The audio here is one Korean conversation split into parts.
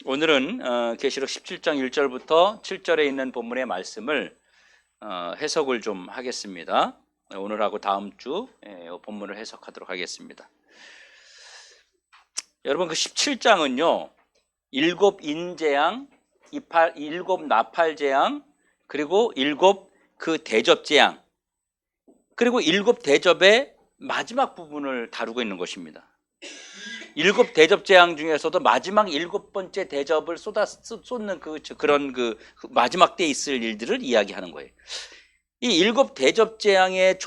오늘은 계시록 17장 1절부터 7절에 있는 본문의 말씀을 해석을 좀 하겠습니다. 오늘하고 다음 주 본문을 해석하도록 하겠습니다. 여러분, 그 17장은요, 일곱 인재앙, 일곱 나팔재앙, 그리고 일곱 그 대접재앙, 그리고 일곱 대접의 마지막 부분을 다루고 있는 것입니다. 일곱 대접 재앙 중에서도 마지막 일곱 번째 대접을 쏟는 그런 마지막 때에 있을 일들을 이야기하는 거예요. 이 일곱 대접 재앙의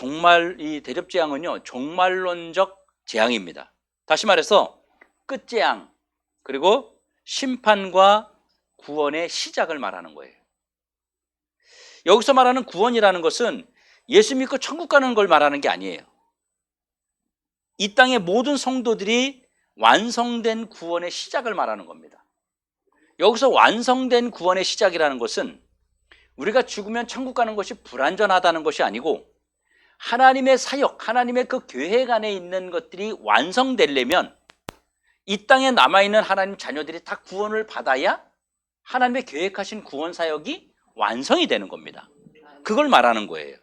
이 대접 재앙은요, 종말론적 재앙입니다. 다시 말해서 끝 재앙, 그리고 심판과 구원의 시작을 말하는 거예요. 여기서 말하는 구원이라는 것은 예수 믿고 천국 가는 걸 말하는 게 아니에요. 이 땅의 모든 성도들이 완성된 구원의 시작을 말하는 겁니다. 여기서 완성된 구원의 시작이라는 것은 우리가 죽으면 천국 가는 것이 불완전하다는 것이 아니고, 하나님의 사역, 하나님의 그 계획 안에 있는 것들이 완성되려면 이 땅에 남아있는 하나님 자녀들이 다 구원을 받아야 하나님의 계획하신 구원 사역이 완성이 되는 겁니다. 그걸 말하는 거예요.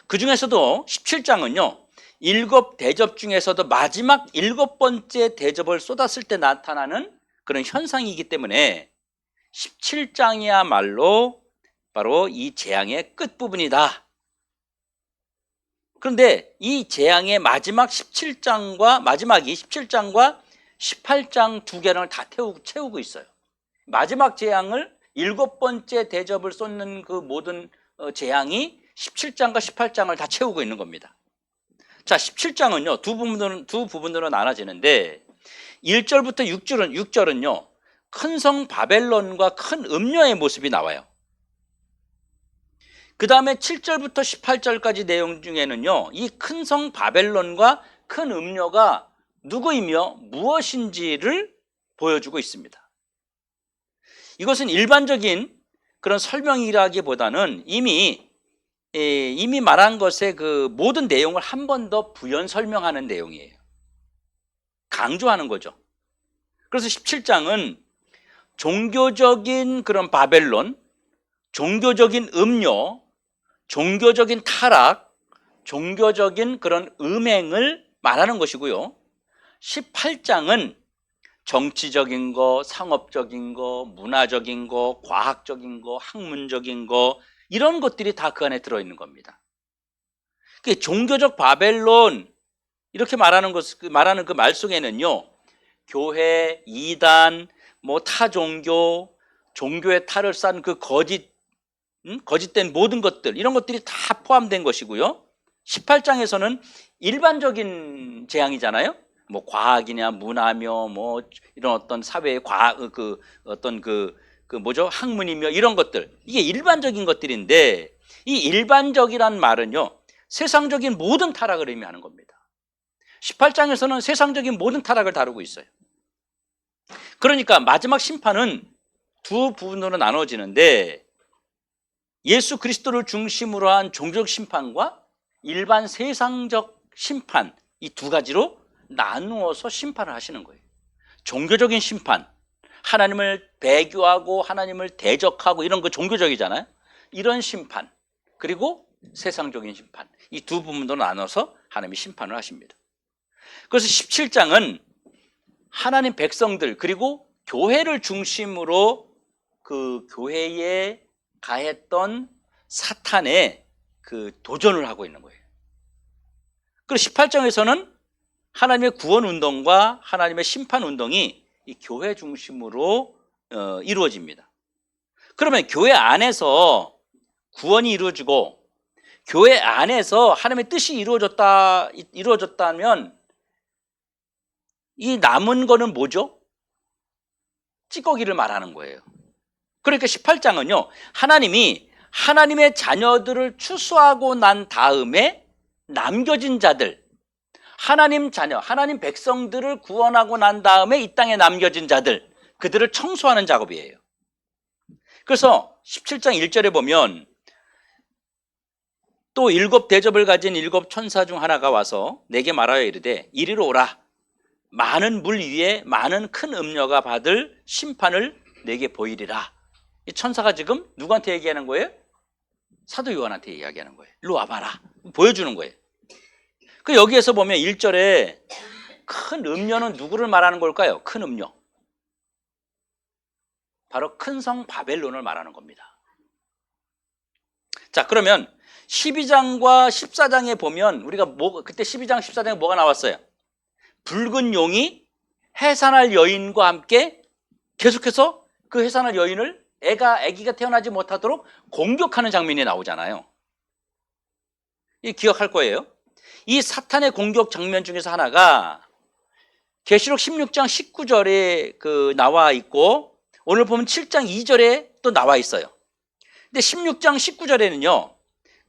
그 중에서도 17장은요, 일곱 대접 중에서도 마지막 일곱 번째 대접을 쏟았을 때 나타나는 그런 현상이기 때문에 17장이야말로 바로 이 재앙의 끝부분이다. 그런데 이 재앙의 마지막이 17장과 18장 두 개를 다 채우고 있어요. 마지막 재앙을 일곱 번째 대접을 쏟는 그 모든 재앙이 17장과 18장을 다 채우고 있는 겁니다. 자, 17장은요, 두 부분으로 나눠지는데 1절부터 6절은요, 큰 성 바벨론과 큰 음녀의 모습이 나와요. 그 다음에 7절부터 18절까지 내용 중에는요, 이 큰 성 바벨론과 큰 음녀가 누구이며 무엇인지를 보여주고 있습니다. 이것은 일반적인 그런 설명이라기보다는 이미 말한 것의 그 모든 내용을 한 번 더 부연 설명하는 내용이에요. 강조하는 거죠. 그래서 17장은 종교적인 그런 바벨론, 종교적인 음료, 종교적인 타락, 종교적인 그런 음행을 말하는 것이고요. 18장은 정치적인 거, 상업적인 거, 문화적인 거, 과학적인 거, 학문적인 거, 이런 것들이 다 그 안에 들어있는 겁니다. 종교적 바벨론, 이렇게 말하는 그 말 속에는요, 교회, 이단, 타 종교, 종교의 탈을 싼 그 거짓된 모든 것들, 이런 것들이 다 포함된 것이고요. 18장에서는 일반적인 재앙이잖아요. 과학이냐, 문화며, 이런 어떤 사회의 학문이며 이런 것들, 이게 일반적인 것들인데, 이 일반적이란 말은요, 세상적인 모든 타락을 의미하는 겁니다. 18장에서는 세상적인 모든 타락을 다루고 있어요. 그러니까 마지막 심판은 두 부분으로 나눠지는데, 예수 그리스도를 중심으로 한 종교적 심판과 일반 세상적 심판, 이 두 가지로 나누어서 심판을 하시는 거예요. 종교적인 심판, 하나님을 배교하고 하나님을 대적하고 이런 거 종교적이잖아요. 이런 심판, 그리고 세상적인 심판, 이 두 부분으로 나눠서 하나님이 심판을 하십니다. 그래서 17장은 하나님 백성들, 그리고 교회를 중심으로 그 교회에 가했던 사탄의 그 도전을 하고 있는 거예요. 그리고 18장에서는 하나님의 구원 운동과 하나님의 심판 운동이 이 교회 중심으로 이루어집니다. 그러면 교회 안에서 구원이 이루어지고 교회 안에서 하나님의 뜻이 이루어졌다면 이 남은 거는 뭐죠? 찌꺼기를 말하는 거예요. 그러니까 18장은요, 하나님이 하나님의 자녀들을 추수하고 난 다음에 남겨진 자들, 하나님 자녀, 하나님 백성들을 구원하고 난 다음에 이 땅에 남겨진 자들, 그들을 청소하는 작업이에요. 그래서 17장 1절에 보면 또 일곱 대접을 가진 일곱 천사 중 하나가 와서 내게 말하여 이르되 이리로 오라. 많은 물 위에 많은 큰 음녀가 받을 심판을 내게 보이리라. 이 천사가 지금 누구한테 얘기하는 거예요? 사도 요한한테 이야기하는 거예요. 일로 와봐라. 보여주는 거예요. 그 여기에서 보면 1절에 큰 음녀는 누구를 말하는 걸까요? 큰 음녀. 바로 큰 성 바벨론을 말하는 겁니다. 자, 그러면 12장과 14장에 보면 우리가 그때 12장, 14장에 뭐가 나왔어요? 붉은 용이 해산할 여인과 함께 계속해서 그 해산할 여인을 아기가 태어나지 못하도록 공격하는 장면이 나오잖아요. 이 기억할 거예요. 이 사탄의 공격 장면 중에서 하나가 계시록 16장 19절에 나와 있고 오늘 보면 7장 2절에 또 나와 있어요. 근데 16장 19절에는요.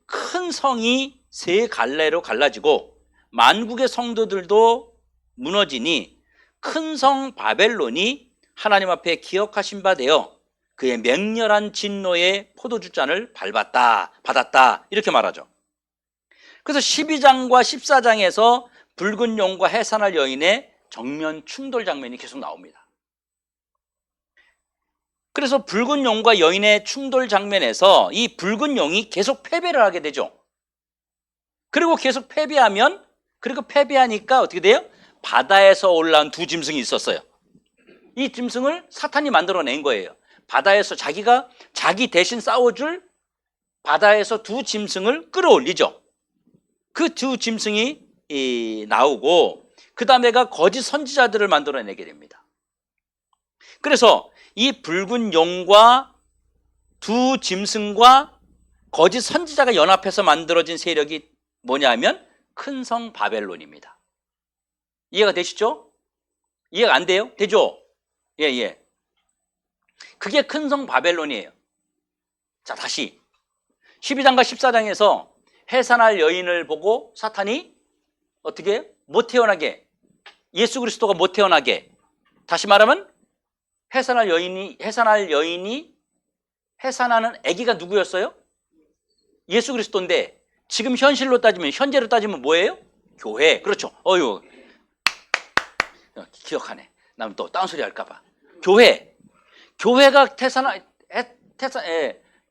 큰 성이 세 갈래로 갈라지고 만국의 성도들도 무너지니 큰 성 바벨론이 하나님 앞에 기억하신 바 되어 그의 맹렬한 진노의 포도주잔을 받았다 이렇게 말하죠. 그래서 12장과 14장에서 붉은 용과 해산할 여인의 정면 충돌 장면이 계속 나옵니다. 그래서 붉은 용과 여인의 충돌 장면에서 이 붉은 용이 계속 패배를 하게 되죠. 그리고 계속 패배하니까 어떻게 돼요? 바다에서 올라온 두 짐승이 있었어요. 이 짐승을 사탄이 만들어낸 거예요. 바다에서 자기 대신 싸워줄 바다에서 두 짐승을 끌어올리죠. 그 두 짐승이 나오고 그 다음에가 거짓 선지자들을 만들어내게 됩니다. 그래서 이 붉은 용과 두 짐승과 거짓 선지자가 연합해서 만들어진 세력이 뭐냐면 큰 성 바벨론입니다. 이해가 되시죠? 이해가 안 돼요? 되죠? 예. 그게 큰 성 바벨론이에요. 자, 다시 12장과 14장에서 해산할 여인을 보고 사탄이 어떻게 못 태어나게, 예수 그리스도가 못 태어나게, 다시 말하면 해산하는 아기가 누구였어요? 예수 그리스도인데 지금 현재로 따지면 뭐예요? 교회. 그렇죠. 기억하네. 나는 또 딴소리 할까 봐. 교회가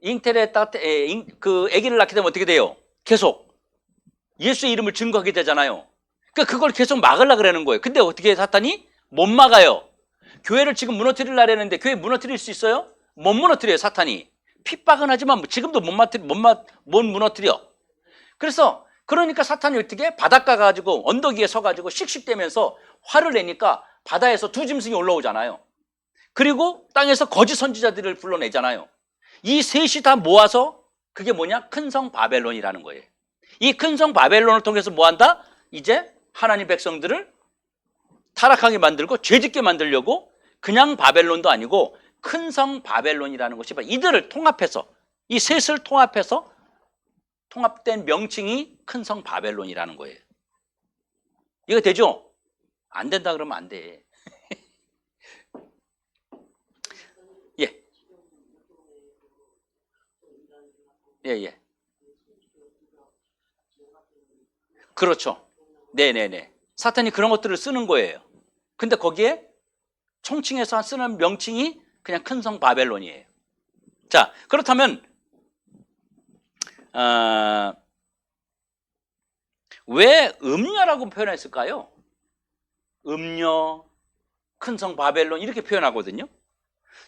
잉태를 그 아기를 낳게 되면 어떻게 돼요? 계속 예수의 이름을 증거하게 되잖아요. 그러니까 그걸 계속 막으려고 그러는 거예요. 근데 어떻게 사탄이 못 막아요? 교회를 지금 무너뜨리려고 했는데 교회 무너뜨릴 수 있어요? 못 무너뜨려요, 사탄이. 핍박은 하지만 지금도 못 무너뜨려. 그러니까 사탄이 어떻게 바닷가 가지고 언덕 위에 서가지고 씩씩대면서 화를 내니까 바다에서 두 짐승이 올라오잖아요. 그리고 땅에서 거짓 선지자들을 불러내잖아요. 이 셋이 다 모아서 그게 뭐냐? 큰 성 바벨론이라는 거예요. 이 큰 성 바벨론을 통해서 뭐한다? 이제 하나님 백성들을 타락하게 만들고 죄짓게 만들려고 그냥 바벨론도 아니고 큰 성 바벨론이라는 것이 이들을 통합해서 이 셋을 통합해서 통합된 명칭이 큰 성 바벨론이라는 거예요. 이거 되죠? 안 된다 그러면 안 돼. 예. 그렇죠. 네네네. 사탄이 그런 것들을 쓰는 거예요. 근데 거기에 총칭해서 쓰는 명칭이 그냥 큰 성 바벨론이에요. 자, 그렇다면 왜 음녀라고 표현했을까요? 음녀, 큰 성 바벨론 이렇게 표현하거든요.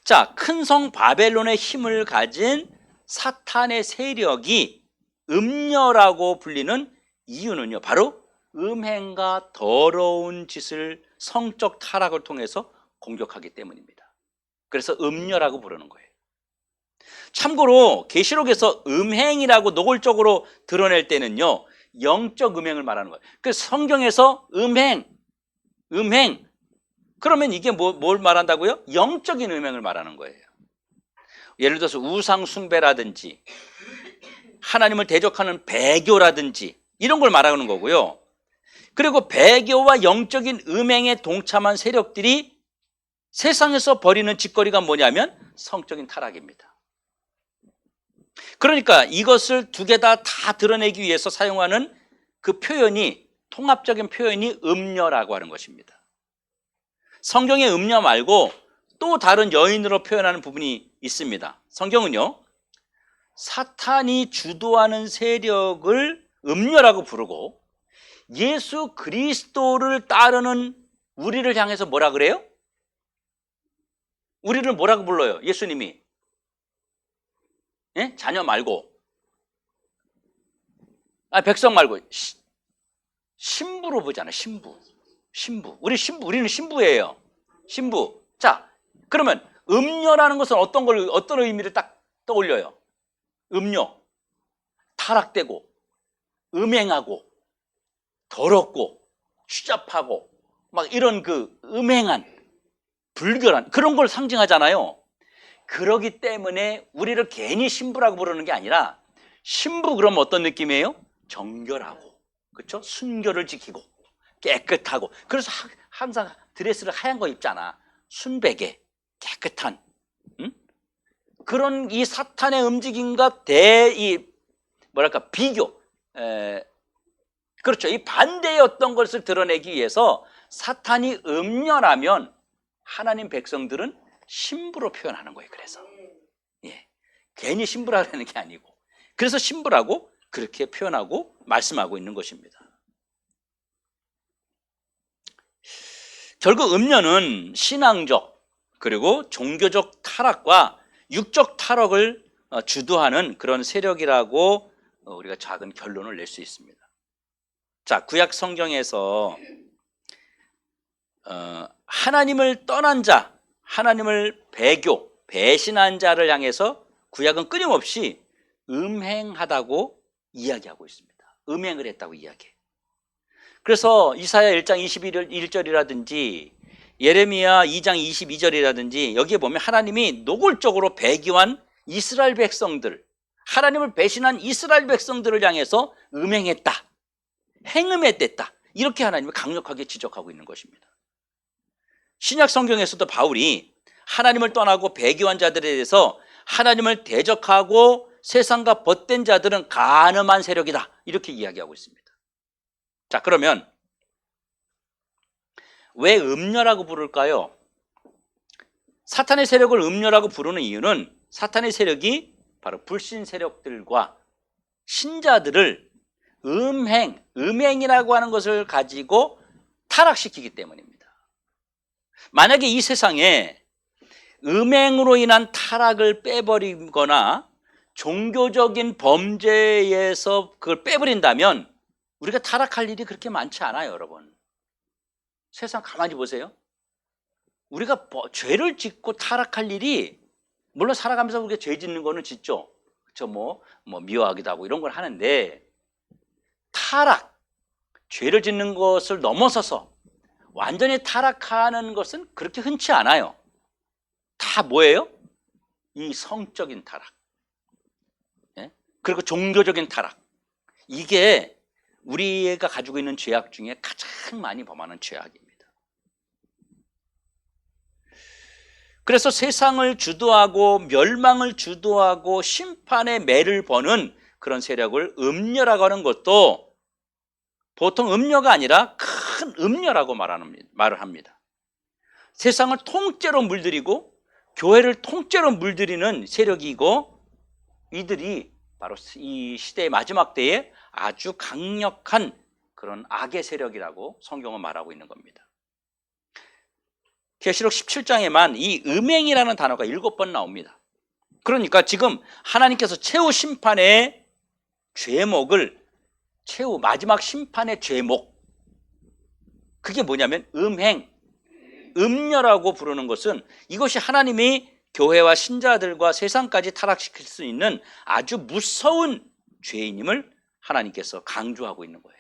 자, 큰 성 바벨론의 힘을 가진 사탄의 세력이 음녀라고 불리는 이유는요, 바로 음행과 더러운 짓을 성적 타락을 통해서 공격하기 때문입니다. 그래서 음녀라고 부르는 거예요. 참고로 계시록에서 음행이라고 노골적으로 드러낼 때는요, 영적 음행을 말하는 거예요. 그래서 성경에서 음행 그러면 이게 뭘 말한다고요? 영적인 음행을 말하는 거예요. 예를 들어서 우상 숭배라든지 하나님을 대적하는 배교라든지 이런 걸 말하는 거고요. 그리고 배교와 영적인 음행에 동참한 세력들이 세상에서 벌이는 짓거리가 뭐냐면 성적인 타락입니다. 그러니까 이것을 두 개 다 드러내기 위해서 사용하는 그 표현이, 통합적인 표현이 음녀라고 하는 것입니다. 성경의 음녀 말고 또 다른 여인으로 표현하는 부분이 있습니다. 성경은요, 사탄이 주도하는 세력을 음녀라고 부르고 예수 그리스도를 따르는 우리를 향해서 뭐라 그래요? 우리를 뭐라고 불러요? 예수님이. 예? 자녀 말고, 백성 말고 신부로 보잖아요. 신부. 우리는 신부예요. 신부. 자, 그러면 음녀라는 것은 어떤 의미를 딱 떠올려요? 음녀, 타락되고, 음행하고, 더럽고, 추잡하고, 막 이런 그 음행한, 불결한 그런 걸 상징하잖아요. 그러기 때문에 우리를 괜히 신부라고 부르는 게 아니라, 신부 그러면 어떤 느낌이에요? 정결하고, 그렇죠? 순결을 지키고 깨끗하고. 그래서 항상 드레스를 하얀 거 입잖아. 순백에 깨끗한, 응? 그런 이 사탄의 움직임과 비교, 그렇죠. 이 반대의 어떤 것을 드러내기 위해서 사탄이 음녀라면 하나님 백성들은 신부로 표현하는 거예요. 그래서 괜히 신부라고 하는 게 아니고, 그래서 신부라고 그렇게 표현하고 말씀하고 있는 것입니다. 결국 음녀는 신앙적 그리고 종교적 타락과 육적 타락을 주도하는 그런 세력이라고 우리가 작은 결론을 낼 수 있습니다. 자, 구약 성경에서 하나님을 떠난 자, 하나님을 배신한 자를 향해서 구약은 끊임없이 음행하다고 이야기하고 있습니다. 음행을 했다고 이야기해요. 그래서 이사야 1장 21절이라든지 예레미야 2장 22절이라든지 여기에 보면 하나님이 노골적으로 배교한 이스라엘 백성들, 하나님을 배신한 이스라엘 백성들을 향해서 음행했다, 행음했댔다, 이렇게 하나님이 강력하게 지적하고 있는 것입니다. 신약 성경에서도 바울이 하나님을 떠나고 배교한 자들에 대해서 하나님을 대적하고 세상과 벗된 자들은 간음한 세력이다, 이렇게 이야기하고 있습니다. 자, 그러면 왜 음녀라고 부를까요? 사탄의 세력을 음녀라고 부르는 이유는 사탄의 세력이 바로 불신 세력들과 신자들을 음행이라고 하는 것을 가지고 타락시키기 때문입니다. 만약에 이 세상에 음행으로 인한 타락을 빼버리거나 종교적인 범죄에서 그걸 빼버린다면 우리가 타락할 일이 그렇게 많지 않아요, 여러분. 세상 가만히 보세요. 우리가 죄를 짓고 타락할 일이, 물론 살아가면서 우리가 죄 짓는 거는 짓죠. 그렇죠? 뭐 미워하기도 하고 이런 걸 하는데, 죄를 짓는 것을 넘어서서 완전히 타락하는 것은 그렇게 흔치 않아요. 다 뭐예요? 이 성적인 타락, 그리고 종교적인 타락. 이게 우리가 가지고 있는 죄악 중에 가장 많이 범하는 죄악입니다. 그래서 세상을 주도하고 멸망을 주도하고 심판의 매를 버는 그런 세력을 음녀라고 하는 것도 보통 음녀가 아니라 큰 음녀라고 말을 합니다. 세상을 통째로 물들이고 교회를 통째로 물들이는 세력이고, 이들이 바로 이 시대의 마지막 때에 아주 강력한 그런 악의 세력이라고 성경은 말하고 있는 겁니다. 계시록 17장에만 이 음행이라는 단어가 7번 나옵니다. 그러니까 지금 하나님께서 최후 심판의 마지막 심판의 죄목, 그게 뭐냐면 음녀라고 부르는 것은 이것이 하나님이 교회와 신자들과 세상까지 타락시킬 수 있는 아주 무서운 죄인임을 하나님께서 강조하고 있는 거예요.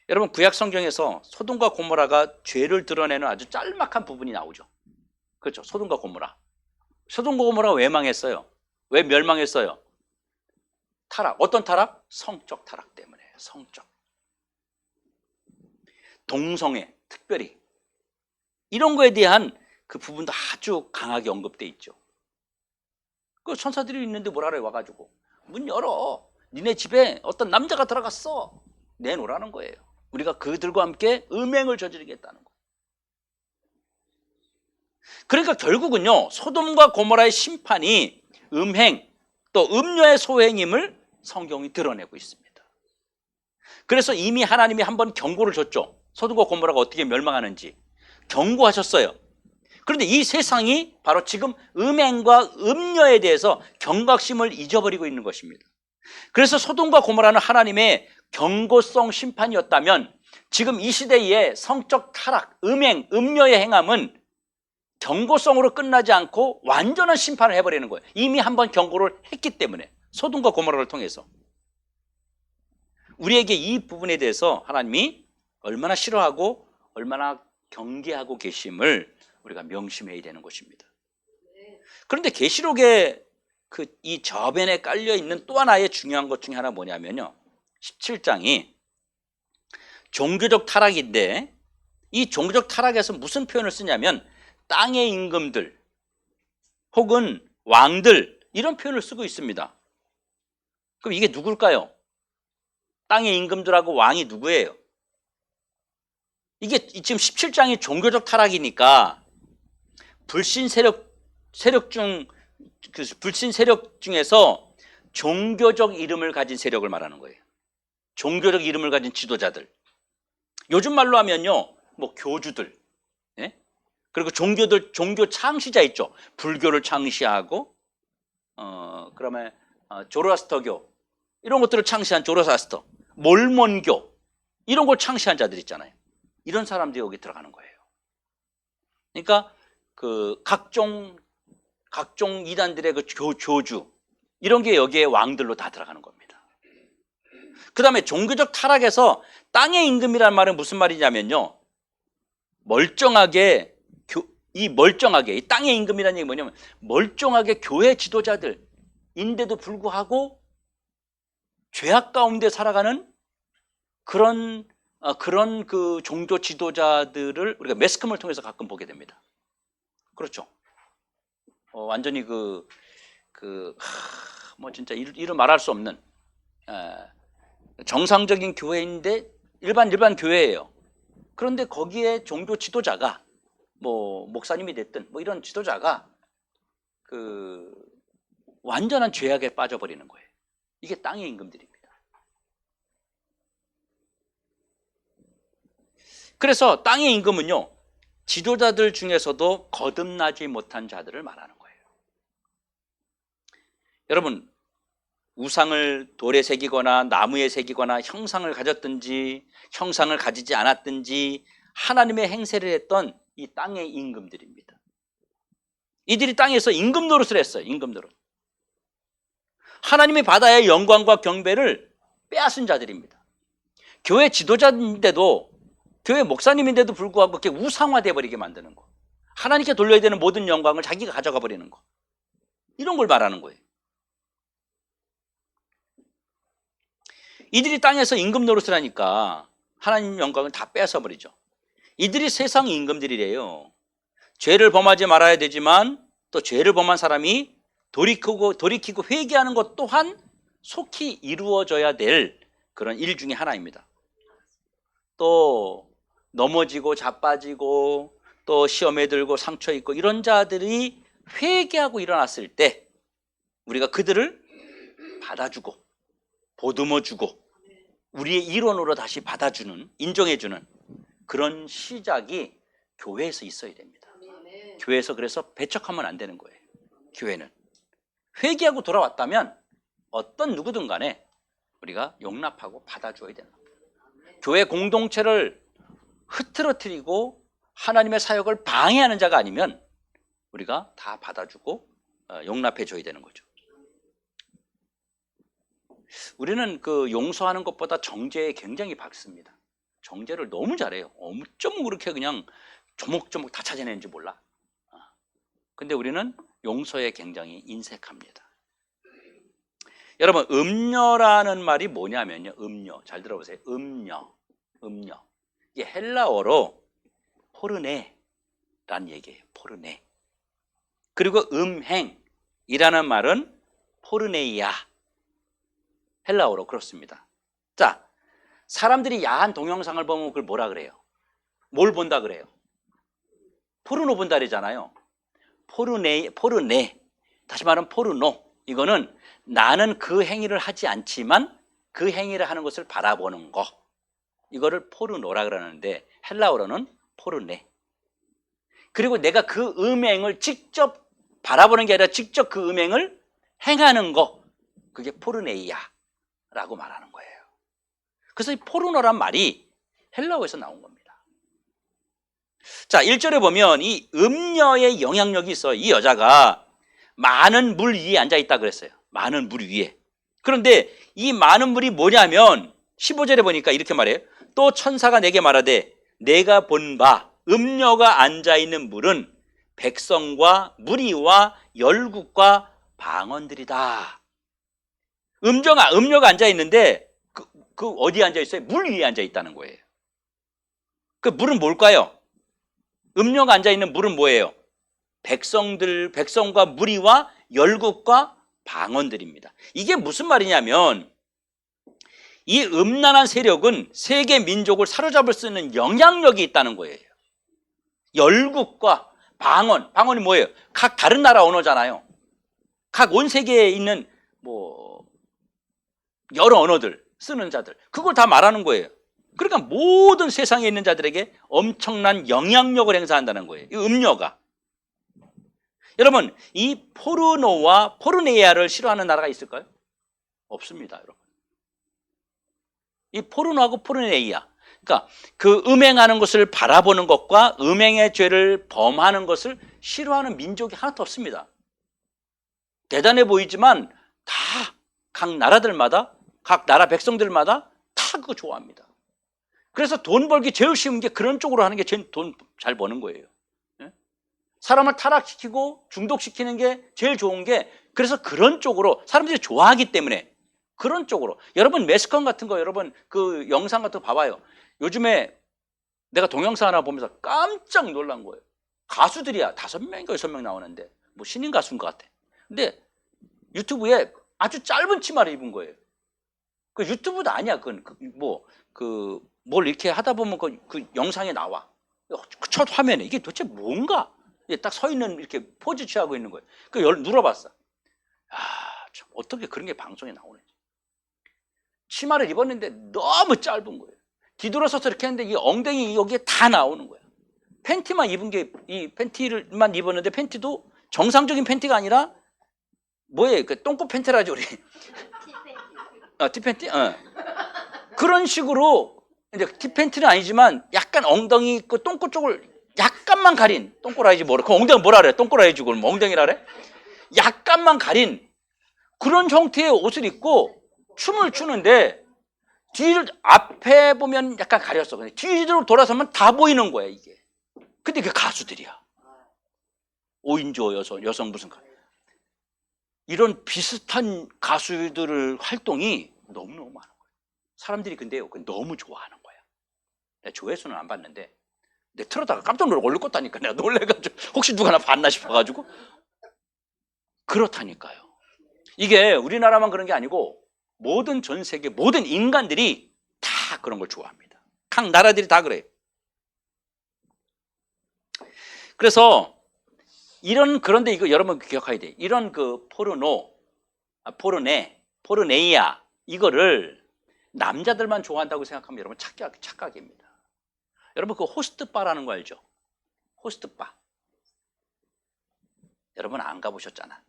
여러분, 구약 성경에서 소돔과 고모라가 죄를 드러내는 아주 짤막한 부분이 나오죠. 그렇죠? 소돔과 고모라. 소돔과 고모라가 왜 망했어요? 왜 멸망했어요? 타락. 어떤 타락? 성적 타락 때문에요. 성적. 동성애, 특별히 이런 거에 대한 그 부분도 아주 강하게 언급돼 있죠. 그 천사들이 있는데 뭐라 그래, 와가지고 문 열어, 니네 집에 어떤 남자가 들어갔어, 내놓으라는 거예요. 우리가 그들과 함께 음행을 저지르겠다는 거. 그러니까 결국은요, 소돔과 고모라의 심판이 음행 또 음녀의 소행임을 성경이 드러내고 있습니다. 그래서 이미 하나님이 한번 경고를 줬죠. 소돔과 고모라가 어떻게 멸망하는지 경고하셨어요. 그런데 이 세상이 바로 지금 음행과 음녀에 대해서 경각심을 잊어버리고 있는 것입니다. 그래서 소돔과 고모라는 하나님의 경고성 심판이었다면 지금 이 시대의 성적 타락, 음행, 음녀의 행함은 경고성으로 끝나지 않고 완전한 심판을 해버리는 거예요. 이미 한번 경고를 했기 때문에, 소돔과 고모라를 통해서. 우리에게 이 부분에 대해서 하나님이 얼마나 싫어하고 얼마나 경계하고 계심을 우리가 명심해야 되는 것입니다. 그런데 계시록에 이 저변에 깔려 있는 또 하나의 중요한 것 중에 하나 뭐냐면요, 17장이 종교적 타락인데, 이 종교적 타락에서 무슨 표현을 쓰냐면 땅의 임금들 혹은 왕들, 이런 표현을 쓰고 있습니다. 그럼 이게 누굴까요? 땅의 임금들하고 왕이 누구예요? 이게 지금 17장이 종교적 타락이니까 불신 세력 중에서 종교적 이름을 가진 세력을 말하는 거예요. 종교적 이름을 가진 지도자들. 요즘 말로 하면요, 뭐 교주들, 예? 그리고 종교 창시자 있죠. 불교를 창시하고, 그러면 조로아스터교, 이런 것들을 창시한 조로아스터, 몰몬교, 이런 걸 창시한 자들 있잖아요. 이런 사람들이 여기 들어가는 거예요. 그러니까 각종 이단들의 교주, 이런 게 여기에 왕들로 다 들어가는 겁니다. 그 다음에 종교적 타락에서 땅의 임금이라는 말은 무슨 말이냐면요, 멀쩡하게 이 땅의 임금이라는 얘기 뭐냐면 멀쩡하게 교회 지도자들인데도 불구하고 죄악 가운데 살아가는 그런 그 종교 지도자들을 우리가 매스컴을 통해서 가끔 보게 됩니다. 그렇죠. 완전히 뭐 진짜 이루 말할 수 없는 정상적인 교회인데 일반 교회예요. 그런데 거기에 종교 지도자가 뭐 목사님이 됐든 뭐 이런 지도자가 완전한 죄악에 빠져버리는 거예요. 이게 땅의 임금들입니다. 그래서 땅의 임금은요, 지도자들 중에서도 거듭나지 못한 자들을 말하는 거예요. 여러분, 우상을 돌에 새기거나 나무에 새기거나 형상을 가졌든지 형상을 가지지 않았든지 하나님의 행세를 했던 이 땅의 임금들입니다. 이들이 땅에서 임금 노릇을 했어요. 임금 노릇. 하나님의 바다의 영광과 경배를 빼앗은 자들입니다. 교회 지도자인데도, 교회 목사님인데도 불구하고 그렇게 우상화돼 버리게 만드는 거, 하나님께 돌려야 되는 모든 영광을 자기가 가져가 버리는 거, 이런 걸 말하는 거예요. 이들이 땅에서 임금 노릇을 하니까 하나님 영광을 다 뺏어버리죠. 이들이 세상 임금들이래요. 죄를 범하지 말아야 되지만 또 죄를 범한 사람이 돌이키고 회개하는 것 또한 속히 이루어져야 될 그런 일 중에 하나입니다. 또 넘어지고 자빠지고 또 시험에 들고 상처 입고 이런 자들이 회개하고 일어났을 때 우리가 그들을 받아주고 보듬어주고 우리의 일원으로 다시 받아주는, 인정해주는 그런 시작이 교회에서 있어야 됩니다. 교회에서 그래서 배척하면 안 되는 거예요. 교회는 회개하고 돌아왔다면 어떤 누구든 간에 우리가 용납하고 받아줘야 되는 겁니다. 교회 공동체를 흐트러뜨리고 하나님의 사역을 방해하는 자가 아니면 우리가 다 받아주고 용납해줘야 되는 거죠. 우리는 용서하는 것보다 정죄에 굉장히 박습니다. 정죄를 너무 잘해요. 어쩜 그렇게 그냥 조목조목 다 찾아내는지 몰라. 근데 우리는 용서에 굉장히 인색합니다. 여러분, 음녀라는 말이 뭐냐면요, 음녀. 잘 들어보세요. 음녀. 이게 헬라어로 포르네라는 얘기예요. 포르네. 그리고 음행이라는 말은 포르네이아. 헬라어로 그렇습니다. 자, 사람들이 야한 동영상을 보면 그걸 뭐라 그래요? 뭘 본다 그래요? 포르노 본다 그러잖아요. 포르네, 다시 말하면 포르노. 이거는 나는 그 행위를 하지 않지만 그 행위를 하는 것을 바라보는 거. 이거를 포르노라 그러는데 헬라어로는 포르네. 그리고 내가 그 음행을 직접 바라보는 게 아니라 직접 그 음행을 행하는 거. 그게 포르네이아라고 말하는 거예요. 그래서 이 포르노란 말이 헬라어에서 나온 겁니다. 자, 1절에 보면 이 음녀의 영향력이 있어. 이 여자가 많은 물 위에 앉아 있다 그랬어요. 많은 물 위에. 그런데 이 많은 물이 뭐냐면 15절에 보니까 이렇게 말해요. 또 천사가 내게 말하되 내가 본 바 음녀가 앉아 있는 물은 백성과 무리와 열국과 방언들이다. 음녀가 앉아 있는데 그 어디에 앉아 있어요? 물 위에 앉아 있다는 거예요. 그 물은 뭘까요? 음녀가 앉아 있는 물은 뭐예요? 백성과 무리와 열국과 방언들입니다. 이게 무슨 말이냐면 이 음란한 세력은 세계 민족을 사로잡을 수 있는 영향력이 있다는 거예요. 열국과 방언이 뭐예요? 각 다른 나라 언어잖아요. 각 온 세계에 있는 뭐 여러 언어들 쓰는 자들, 그걸 다 말하는 거예요. 그러니까 모든 세상에 있는 자들에게 엄청난 영향력을 행사한다는 거예요. 이 음녀가. 여러분, 이 포르노와 포르네이아를 싫어하는 나라가 있을까요? 없습니다, 여러분. 이 포르노하고 포르네이아, 그러니까 그 음행하는 것을 바라보는 것과 음행의 죄를 범하는 것을 싫어하는 민족이 하나도 없습니다. 대단해 보이지만 다 각 나라들마다, 각 나라 백성들마다 다 그거 좋아합니다. 그래서 돈 벌기 제일 쉬운 게 그런 쪽으로 하는 게 제일 돈 잘 버는 거예요. 사람을 타락시키고 중독시키는 게 제일 좋은 게, 그래서 그런 쪽으로 사람들이 좋아하기 때문에 그런 쪽으로. 여러분 매스컴 같은 거, 여러분 그 영상 같은 거 봐봐요. 요즘에 내가 동영상 하나 보면서 깜짝 놀란 거예요. 가수들이야 5명인가 6명 나오는데 뭐 신인 가수인 것 같아. 근데 유튜브에 아주 짧은 치마를 입은 거예요. 그 유튜브도 아니야. 그건 뭘 이렇게 하다 보면 그 영상에 나와. 첫 화면에 이게 도대체 뭔가 딱 서 있는 이렇게 포즈 취하고 있는 거예요. 그 눌러봤어. 참 어떻게 그런 게 방송에 나오는지. 치마를 입었는데 너무 짧은 거예요. 뒤돌아서서 이렇게 했는데 이 엉덩이 여기에 다 나오는 거예요. 팬티만 입은 게, 이 팬티만 입었는데 팬티도 정상적인 팬티가 아니라 뭐예요? 그 똥꼬 팬티라죠, 우리. 티팬티? 그런 식으로, 이제 티팬티는 아니지만 약간 엉덩이 그 똥꼬 쪽을 약간만 가린, 똥꼬라이지 뭐라, 그 엉덩이 뭐라 그래? 똥꼬라이지 그걸 뭐 엉덩이라 그래? 약간만 가린 그런 형태의 옷을 입고 춤을 추는데, 앞에 보면 약간 가렸어. 근데 뒤로 돌아서면 다 보이는 거야, 이게. 근데 그게 가수들이야. 5인조 여성 무슨 가수. 이런 비슷한 가수들의 활동이 너무너무 많은 거예요. 사람들이 근데요, 너무 좋아하는 거야. 내가 조회수는 안 봤는데, 내가 틀어다가 깜짝 놀라 올릴 것도 아니까 내가 놀래가지고, 혹시 누가 나 봤나 싶어가지고. 그렇다니까요. 이게 우리나라만 그런 게 아니고, 모든 전 세계, 모든 인간들이 다 그런 걸 좋아합니다. 각 나라들이 다 그래요. 그래서, 그런데 이거 여러분 기억해야 돼. 이런 그 포르네이아, 이거를 남자들만 좋아한다고 생각하면 여러분 착각입니다. 여러분 그 호스트바라는 거 알죠? 호스트바. 여러분 안 가보셨잖아.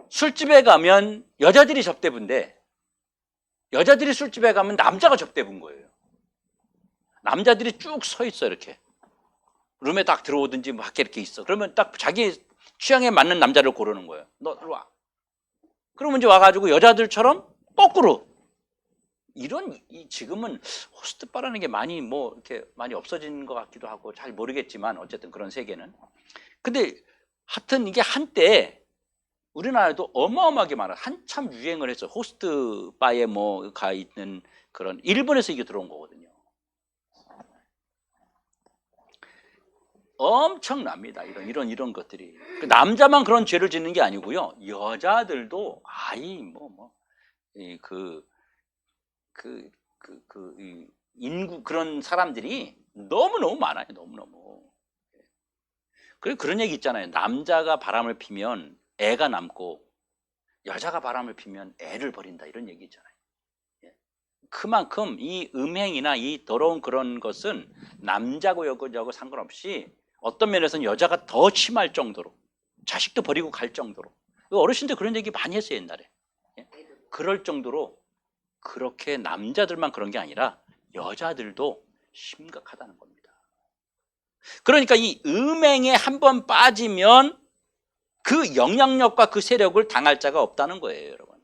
술집에 가면 여자들이 접대부인데, 여자들이 술집에 가면 남자가 접대부인 거예요. 남자들이 쭉 서 있어, 이렇게. 룸에 딱 들어오든지 밖에 이렇게 있어. 그러면 딱 자기 취향에 맞는 남자를 고르는 거예요. 너 이리 와. 그러면 이제 와가지고 여자들처럼 거꾸로. 지금은 호스트바라는 게 많이 이렇게 많이 없어진 것 같기도 하고 잘 모르겠지만, 어쨌든 그런 세계는. 근데 하여튼 이게 한때 우리나라에도 어마어마하게 많아. 한참 유행을 했어. 호스트바에 가 있는 그런, 일본에서 이게 들어온 거거든요. 엄청납니다. 이런 것들이. 남자만 그런 죄를 짓는 게 아니고요. 여자들도 인구 그런 사람들이 너무너무 많아요. 너무너무. 그런 얘기 있잖아요. 남자가 바람을 피면 애가 남고 여자가 바람을 피면 애를 버린다, 이런 얘기 있잖아요. 예. 그만큼 이 음행이나 이 더러운 그런 것은 남자고 여자고 상관없이 어떤 면에서는 여자가 더 심할 정도로, 자식도 버리고 갈 정도로, 어르신들 그런 얘기 많이 했어요, 옛날에. 예. 그럴 정도로 그렇게 남자들만 그런 게 아니라 여자들도 심각하다는 겁니다. 그러니까 이 음행에 한번 빠지면 그 영향력과 그 세력을 당할 자가 없다는 거예요, 여러분.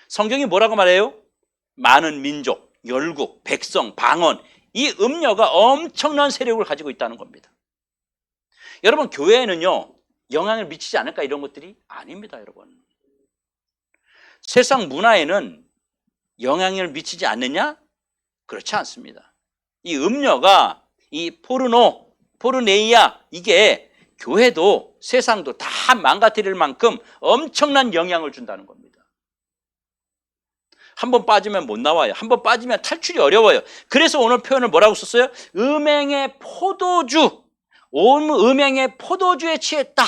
성경이 뭐라고 말해요? 많은 민족, 열국, 백성, 방언, 이 음녀가 엄청난 세력을 가지고 있다는 겁니다. 여러분, 교회에는요 영향을 미치지 않을까, 이런 것들이 아닙니다, 여러분. 세상 문화에는 영향을 미치지 않느냐? 그렇지 않습니다. 이 음녀가, 이 포르네이아, 이게 교회도 세상도 다 망가뜨릴 만큼 엄청난 영향을 준다는 겁니다. 한번 빠지면 못 나와요. 한번 빠지면 탈출이 어려워요. 그래서 오늘 표현을 뭐라고 썼어요? 음행의 포도주, 음행의 포도주에 취했다.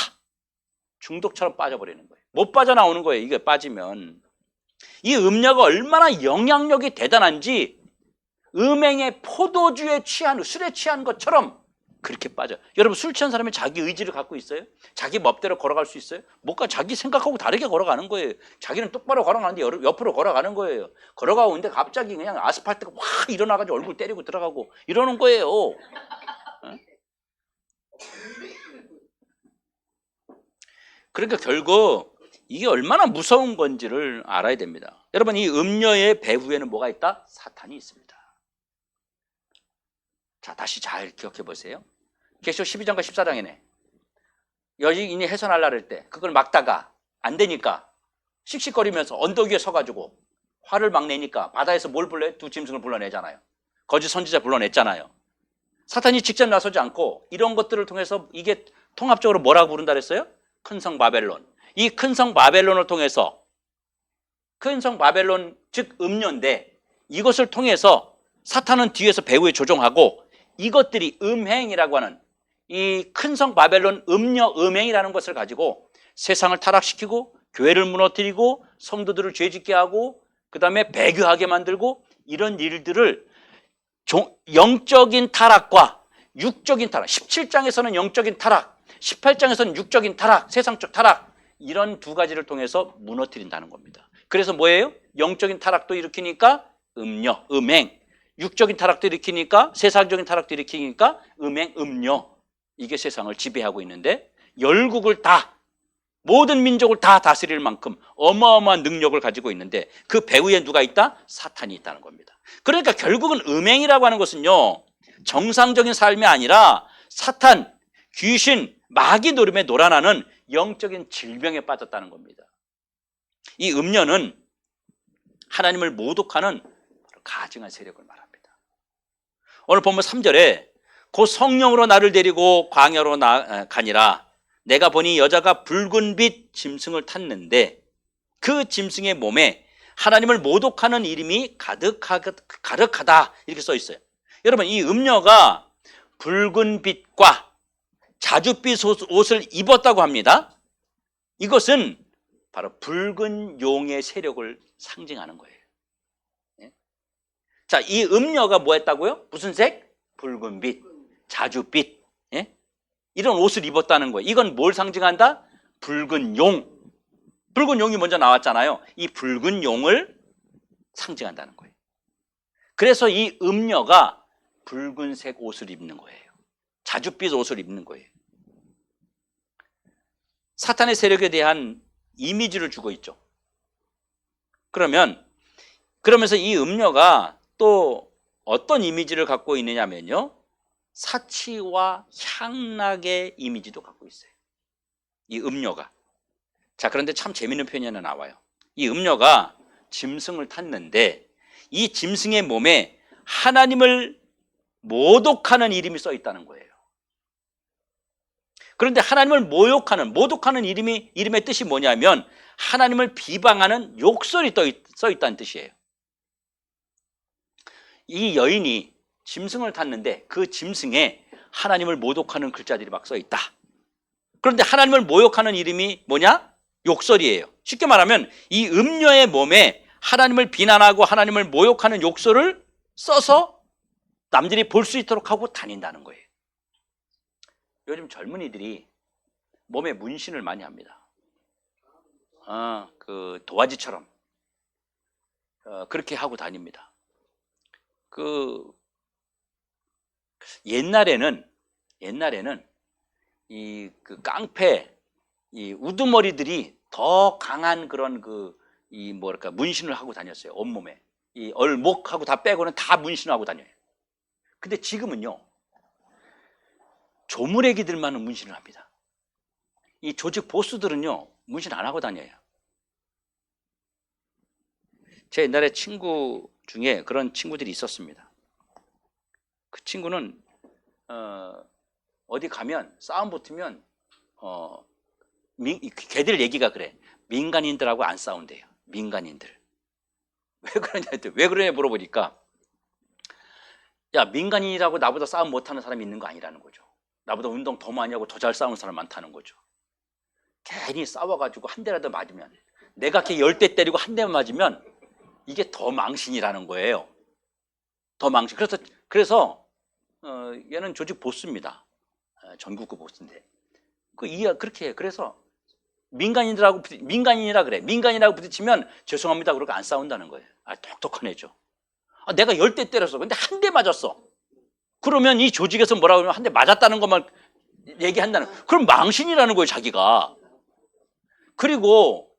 중독처럼 빠져버리는 거예요. 못 빠져나오는 거예요. 이게 빠지면. 이 음녀가 얼마나 영향력이 대단한지 음행의 포도주에 취한, 술에 취한 것처럼 그렇게 빠져. 여러분, 술 취한 사람이 자기 의지를 갖고 있어요? 자기 멋대로 걸어갈 수 있어요? 뭔가 자기 생각하고 다르게 걸어가는 거예요. 자기는 똑바로 걸어가는데 옆으로 걸어가는 거예요. 걸어가고 있는데 갑자기 그냥 아스팔트가 확 일어나가지고 얼굴 때리고 들어가고 이러는 거예요. 어? 그러니까 결국 이게 얼마나 무서운 건지를 알아야 됩니다. 여러분, 이 음녀의 배후에는 뭐가 있다? 사탄이 있습니다. 자, 다시 잘 기억해 보세요. 계시록 12장과 14장이네. 여인이 해산하려고 할 때 그걸 막다가 안 되니까 씩씩거리면서 언덕 위에 서가지고 화를 막 내니까 바다에서 뭘 불러요? 두 짐승을 불러내잖아요. 거짓 선지자 불러냈잖아요. 사탄이 직접 나서지 않고 이런 것들을 통해서, 이게 통합적으로 뭐라고 부른다 그랬어요? 큰 성 바벨론. 이 큰 성 바벨론을 통해서, 큰 성 바벨론 즉 음녀인데, 이것을 통해서 사탄은 뒤에서 배후에 조종하고, 이것들이 음행이라고 하는 이 큰 성 바벨론 음녀, 음행이라는 것을 가지고 세상을 타락시키고 교회를 무너뜨리고 성도들을 죄짓게 하고 그 다음에 배교하게 만들고, 이런 일들을 영적인 타락과 육적인 타락, 17장에서는 영적인 타락, 18장에서는 육적인 타락, 세상적 타락, 이런 두 가지를 통해서 무너뜨린다는 겁니다. 그래서 뭐예요? 영적인 타락도 일으키니까 음녀, 음행, 육적인 타락도 일으키니까, 세상적인 타락도 일으키니까 음행, 음녀, 이게 세상을 지배하고 있는데, 열국을 다, 모든 민족을 다 다스릴 만큼 어마어마한 능력을 가지고 있는데, 그 배후에 누가 있다? 사탄이 있다는 겁니다. 그러니까 결국은 음행이라고 하는 것은요, 정상적인 삶이 아니라 사탄, 귀신, 마귀 노름에 놀아나는 영적인 질병에 빠졌다는 겁니다. 이 음녀는 하나님을 모독하는 가증한 세력을 말합니다. 오늘 본문 3절에 곧 성령으로 나를 데리고 광야로 가니라. 내가 보니 여자가 붉은 빛 짐승을 탔는데 그 짐승의 몸에 하나님을 모독하는 이름이 가득하다, 이렇게 써 있어요. 여러분, 이 음녀가 붉은 빛과 자줏빛 옷을 입었다고 합니다. 이것은 바로 붉은 용의 세력을 상징하는 거예요. 자, 이 음녀가 뭐 했다고요? 무슨 색? 붉은 빛, 자줏빛, 이런 옷을 입었다는 거예요. 이건 뭘 상징한다? 붉은 용. 붉은 용이 먼저 나왔잖아요. 이 붉은 용을 상징한다는 거예요. 그래서 이 음녀가 붉은색 옷을 입는 거예요. 자줏빛 옷을 입는 거예요. 사탄의 세력에 대한 이미지를 주고 있죠. 그러면서 이 음녀가 또 어떤 이미지를 갖고 있느냐면요, 사치와 향락의 이미지도 갖고 있어요, 이 음녀가. 자, 그런데 참 재미있는 표현이 하나 나와요. 이 음녀가 짐승을 탔는데 이 짐승의 몸에 하나님을 모독하는 이름이 써 있다는 거예요. 그런데 하나님을 모독하는 이름의 뜻이 뭐냐면 하나님을 비방하는 욕설이 써 있다는 뜻이에요. 이 여인이 짐승을 탔는데 그 짐승에 하나님을 모독하는 글자들이 막 써 있다. 그런데 하나님을 모욕하는 이름이 뭐냐? 욕설이에요. 쉽게 말하면 이 음녀의 몸에 하나님을 비난하고 하나님을 모욕하는 욕설을 써서 남들이 볼 수 있도록 하고 다닌다는 거예요. 요즘 젊은이들이 몸에 문신을 많이 합니다. 그 도화지처럼 그렇게 하고 다닙니다. 그 옛날에는 이 그 깡패 이 우두머리들이 더 강한 그런 이 뭐랄까 문신을 하고 다녔어요. 온몸에 이 얼목하고 다 빼고는 다 문신하고 다녀요. 근데 지금은요 조무래기들만은 문신을 합니다. 이 조직 보스들은요 문신 안 하고 다녀요. 제 옛날에 친구 중에 그런 친구들이 있었습니다. 그 친구는 어디 가면 싸움 붙으면 걔들 얘기가 그래. 민간인들하고 안 싸운대요. 민간인들. 왜 그러냐 물어보니까 야 민간인이라고 나보다 싸움 못하는 사람이 있는 거 아니라는 거죠. 나보다 운동 더 많이 하고 더 잘 싸우는 사람 많다는 거죠. 괜히 싸워가지고 한 대라도 맞으면 내가 걔 10대 때리고 한 대만 맞으면 이게 더 망신이라는 거예요. 더 망신. 그래서 얘는 조직 보스입니다. 전국구 보스인데 그렇게 해. 그래서 민간인이라 그래. 민간인이라고 부딪히면 죄송합니다 그러고 안 싸운다는 거예요. 똑똑한 애죠. 내가 10대 때렸어. 근데 한 대 맞았어. 그러면 이 조직에서 뭐라고 하면 한 대 맞았다는 것만 얘기한다는 그럼 망신이라는 거예요 자기가. 그리고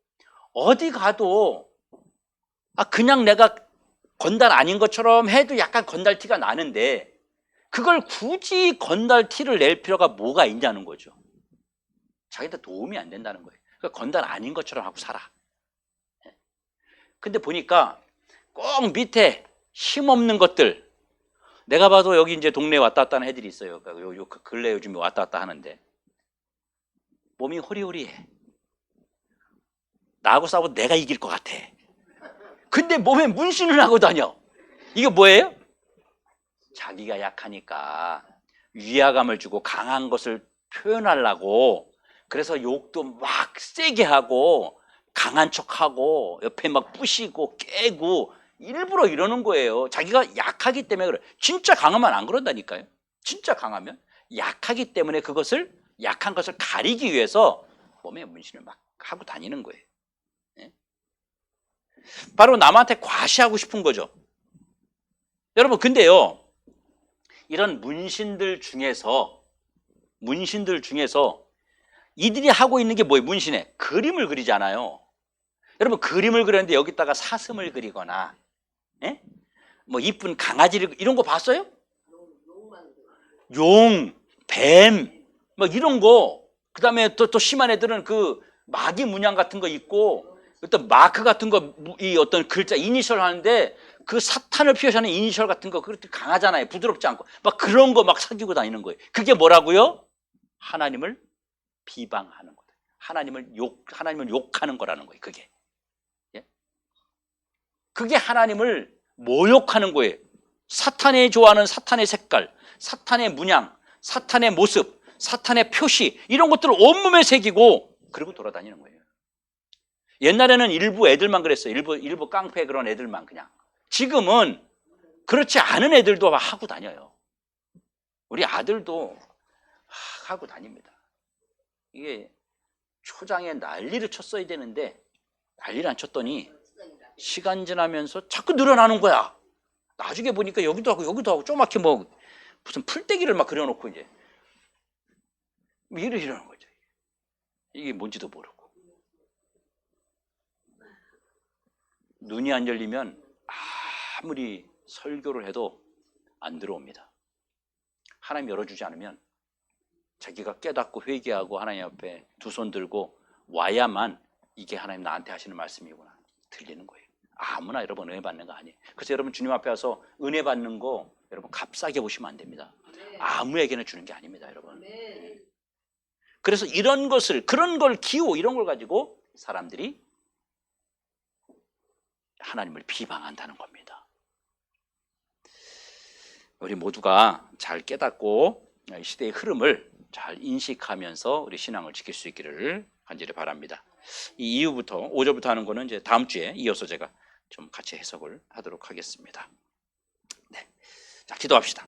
어디 가도 그냥 내가 건달 아닌 것처럼 해도 약간 건달 티가 나는데 그걸 굳이 건달 티를 낼 필요가 뭐가 있냐는 거죠. 자기한테 도움이 안 된다는 거예요. 그러니까 건달 아닌 것처럼 하고 살아. 근데 보니까 꼭 밑에 힘없는 것들 내가 봐도 여기 이제 동네에 왔다 갔다 하는 애들이 있어요. 요 근래 요즘에 왔다 갔다 하는데 몸이 호리호리해. 나하고 싸워도 내가 이길 것 같아. 근데 몸에 문신을 하고 다녀. 이게 뭐예요? 자기가 약하니까 위화감을 주고 강한 것을 표현하려고 그래서 욕도 막 세게 하고 강한 척하고 옆에 막 부시고 깨고 일부러 이러는 거예요. 자기가 약하기 때문에 그래. 진짜 강하면 안 그런다니까요. 진짜 강하면 약하기 때문에 그것을 약한 것을 가리기 위해서 몸에 문신을 막 하고 다니는 거예요. 바로 남한테 과시하고 싶은 거죠. 여러분 근데요 이런 문신들 중에서 이들이 하고 있는 게 뭐예요? 문신에 그림을 그리잖아요. 여러분 그림을 그렸는데 여기다가 사슴을 그리거나 뭐 이쁜 강아지를 이런 거 봤어요? 용, 뱀, 뭐 이런 거. 그다음에 또 심한 애들은 그 마귀 문양 같은 거 있고 어떤 마크 같은 거 이 어떤 글자 이니셜 하는데 그 사탄을 표시하는 이니셜 같은 거 그렇게 강하잖아요. 부드럽지 않고 막 그런 거 막 사귀고 다니는 거예요. 그게 뭐라고요? 하나님을 비방하는 거다. 하나님을 욕하는 거라는 거예요. 그게. 그게 하나님을 모욕하는 거예요. 사탄이 좋아하는 사탄의 색깔, 사탄의 문양, 사탄의 모습, 사탄의 표시 이런 것들을 온몸에 새기고 그러고 돌아다니는 거예요. 옛날에는 일부 애들만 그랬어요. 일부 깡패 그런 애들만 그냥. 지금은 그렇지 않은 애들도 하고 다녀요. 우리 아들도 하고 다닙니다. 이게 초장에 난리를 쳤어야 되는데 난리를 안 쳤더니 시간 지나면서 자꾸 늘어나는 거야. 나중에 보니까 여기도 하고 조그맣게 뭐 무슨 풀떼기를 막 그려놓고 이제 이러는 거죠. 이게 뭔지도 모르고. 눈이 안 열리면 아무리 설교를 해도 안 들어옵니다. 하나님 열어주지 않으면 자기가 깨닫고 회개하고 하나님 앞에 두 손 들고 와야만 이게 하나님 나한테 하시는 말씀이구나 들리는 거예요. 아무나 여러분 은혜 받는 거 아니에요. 그래서 여러분 주님 앞에 와서 은혜 받는 거 여러분 값싸게 보시면 안 됩니다. 아무에게나 주는 게 아닙니다, 여러분. 그래서 이런 것을 그런 걸 기호 이런 걸 가지고 사람들이 하나님을 비방한다는 겁니다. 우리 모두가 잘 깨닫고 이 시대의 흐름을 잘 인식하면서 우리 신앙을 지킬 수 있기를 간절히 바랍니다. 이 이후부터 5절부터 하는 거는 이제 다음 주에 이어서 제가 좀 같이 해석을 하도록 하겠습니다. 네, 자 기도합시다.